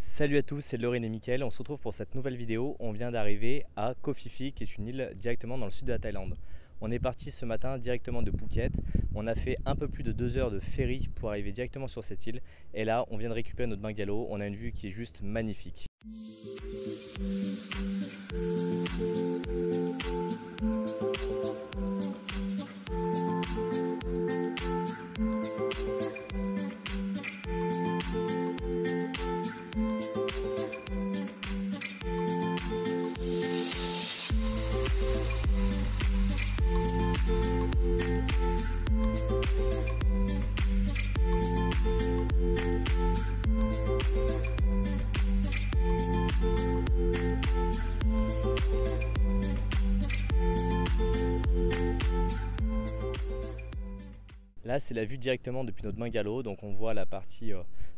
Salut à tous, c'est Laurine et Mickaël. On se retrouve pour cette nouvelle vidéo. On vient d'arriver à Koh Phi Phi, qui est une île directement dans le sud de la Thaïlande. On est parti ce matin directement de Phuket. On a fait un peu plus de 2 heures de ferry pour arriver directement sur cette île. Et là, on vient de récupérer notre bungalow. On a une vue qui est juste magnifique. Là, c'est la vue directement depuis notre bungalow, donc on voit la partie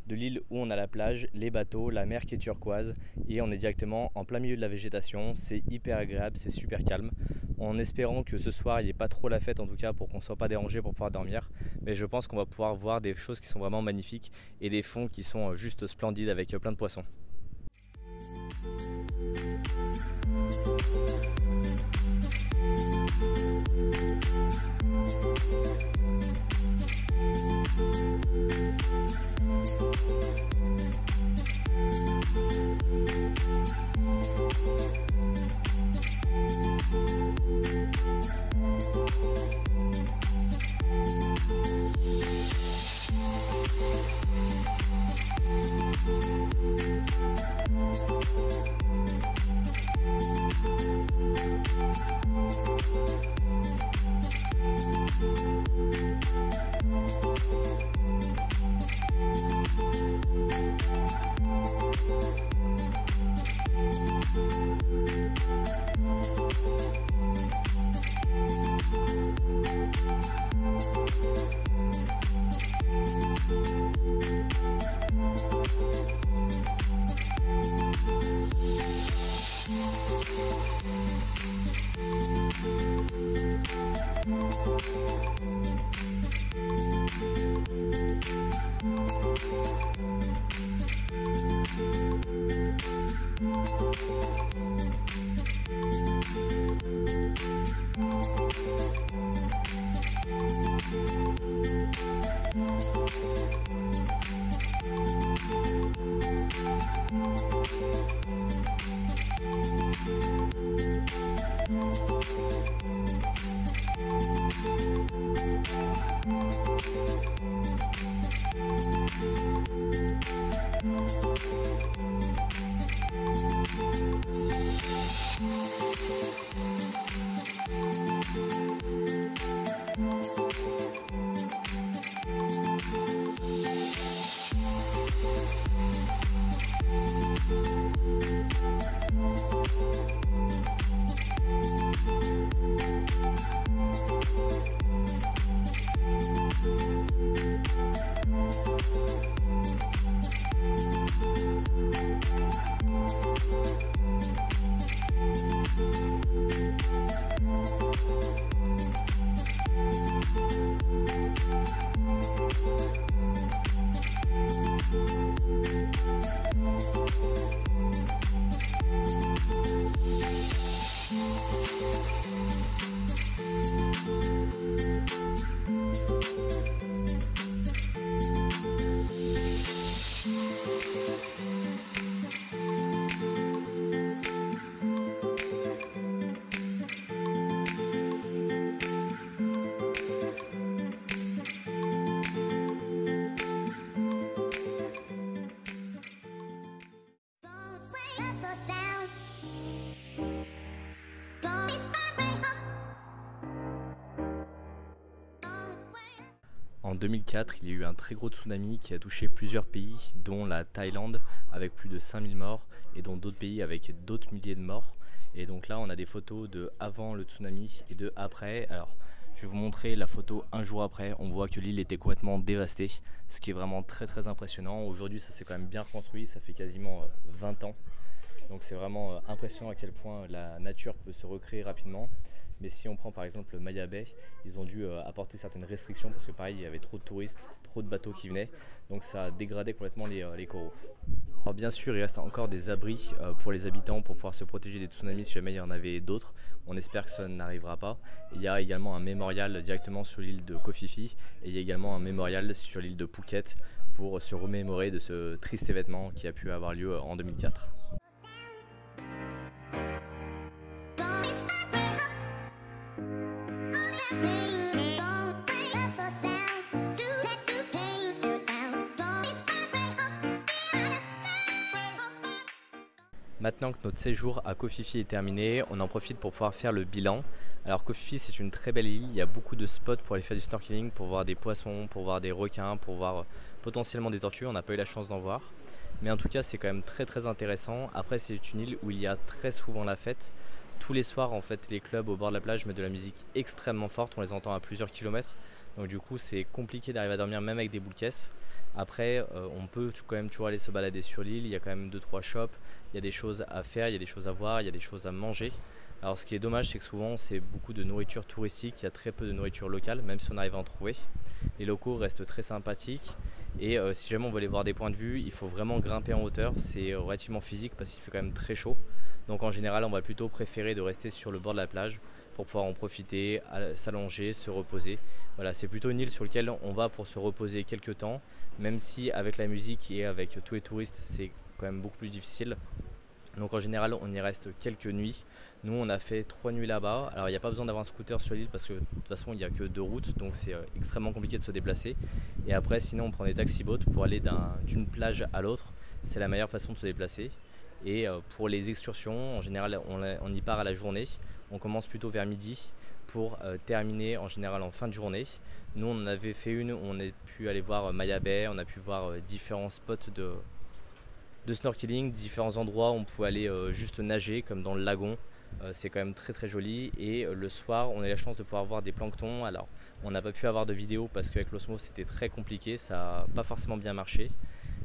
de l'île où on a la plage, les bateaux, la mer qui est turquoise et on est directement en plein milieu de la végétation. C'est hyper agréable, c'est super calme. En espérant que ce soir il n'y ait pas trop la fête, en tout cas pour qu'on ne soit pas dérangé pour pouvoir dormir, mais je pense qu'on va pouvoir voir des choses qui sont vraiment magnifiques et des fonds qui sont juste splendides avec plein de poissons. En 2004, il y a eu un très gros tsunami qui a touché plusieurs pays, dont la Thaïlande avec plus de 5000 morts et dont d'autres pays avec d'autres milliers de morts. Et donc là, on a des photos de avant le tsunami et de après. Alors, je vais vous montrer la photo un jour après. On voit que l'île était complètement dévastée, ce qui est vraiment très impressionnant. Aujourd'hui, ça s'est quand même bien reconstruit, ça fait quasiment 20 ans. Donc c'est vraiment impressionnant à quel point la nature peut se recréer rapidement. Mais si on prend par exemple Maya Bay, ils ont dû apporter certaines restrictions parce que pareil, il y avait trop de touristes, trop de bateaux qui venaient, donc ça a dégradé complètement les coraux. Alors bien sûr, il reste encore des abris pour les habitants pour pouvoir se protéger des tsunamis si jamais il y en avait d'autres. On espère que ça n'arrivera pas. Il y a également un mémorial directement sur l'île de Koh Phi Phi et il y a également un mémorial sur l'île de Phuket pour se remémorer de ce triste événement qui a pu avoir lieu en 2004. Maintenant que notre séjour à Koh Phi Phi est terminé, on en profite pour pouvoir faire le bilan. Alors Koh Phi Phi, c'est une très belle île, il y a beaucoup de spots pour aller faire du snorkeling, pour voir des poissons, pour voir des requins, pour voir potentiellement des tortues. On n'a pas eu la chance d'en voir, mais en tout cas c'est quand même très intéressant. Après c'est une île où il y a très souvent la fête. Tous les soirs en fait les clubs au bord de la plage mettent de la musique extrêmement forte, on les entend à plusieurs kilomètres. Donc du coup c'est compliqué d'arriver à dormir même avec des boules caisses. Après on peut quand même toujours aller se balader sur l'île, il y a quand même 2-3 shops, il y a des choses à faire, il y a des choses à voir, il y a des choses à manger. Alors ce qui est dommage c'est que souvent c'est beaucoup de nourriture touristique, il y a très peu de nourriture locale, même si on arrive à en trouver. Les locaux restent très sympathiques et si jamais on veut aller voir des points de vue, il faut vraiment grimper en hauteur, c'est relativement physique parce qu'il fait quand même très chaud. Donc en général on va plutôt préférer de rester sur le bord de la plage pour pouvoir en profiter, s'allonger, se reposer. Voilà, c'est plutôt une île sur laquelle on va pour se reposer quelques temps, même si avec la musique et avec tous les touristes c'est quand même beaucoup plus difficile. Donc en général on y reste quelques nuits. Nous on a fait 3 nuits là-bas. Alors il n'y a pas besoin d'avoir un scooter sur l'île parce que de toute façon il n'y a que 2 routes, donc c'est extrêmement compliqué de se déplacer. Et après sinon on prend des taxi-boats pour aller d'une plage à l'autre. C'est la meilleure façon de se déplacer. Et pour les excursions, en général on y part à la journée. On commence plutôt vers midi pour terminer en général en fin de journée. Nous on en avait fait une où on a pu aller voir Maya Bay, on a pu voir différents spots de snorkeling, différents endroits où on pouvait aller juste nager comme dans le lagon. C'est quand même très joli et le soir on a la chance de pouvoir voir des planctons. Alors on n'a pas pu avoir de vidéo parce qu'avec l'osmo c'était très compliqué, ça n'a pas forcément bien marché.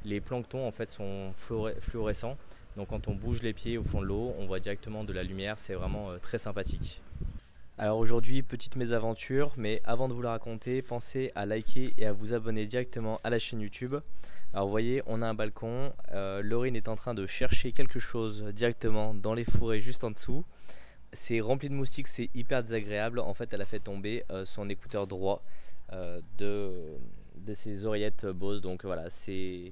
Les planctons en fait sont fluorescents, donc quand on bouge les pieds au fond de l'eau on voit directement de la lumière, c'est vraiment très sympathique. Alors aujourd'hui, petite mésaventure, mais avant de vous la raconter, pensez à liker et à vous abonner directement à la chaîne YouTube. Alors vous voyez, on a un balcon, Laurine est en train de chercher quelque chose directement dans les fourrés juste en dessous. C'est rempli de moustiques, c'est hyper désagréable. En fait, elle a fait tomber son écouteur droit de ses oreillettes Bose, donc voilà, c'est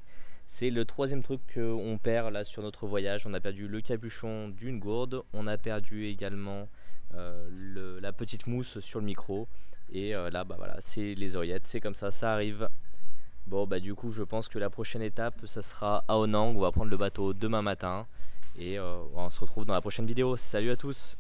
le 3e truc qu'on perd là sur notre voyage. On a perdu le capuchon d'une gourde, on a perdu également la petite mousse sur le micro et là bah voilà, c'est les oreillettes, c'est comme ça arrive. Bon bah du coup je pense que la prochaine étape ça sera à Onang, on va prendre le bateau demain matin et on se retrouve dans la prochaine vidéo. Salut à tous.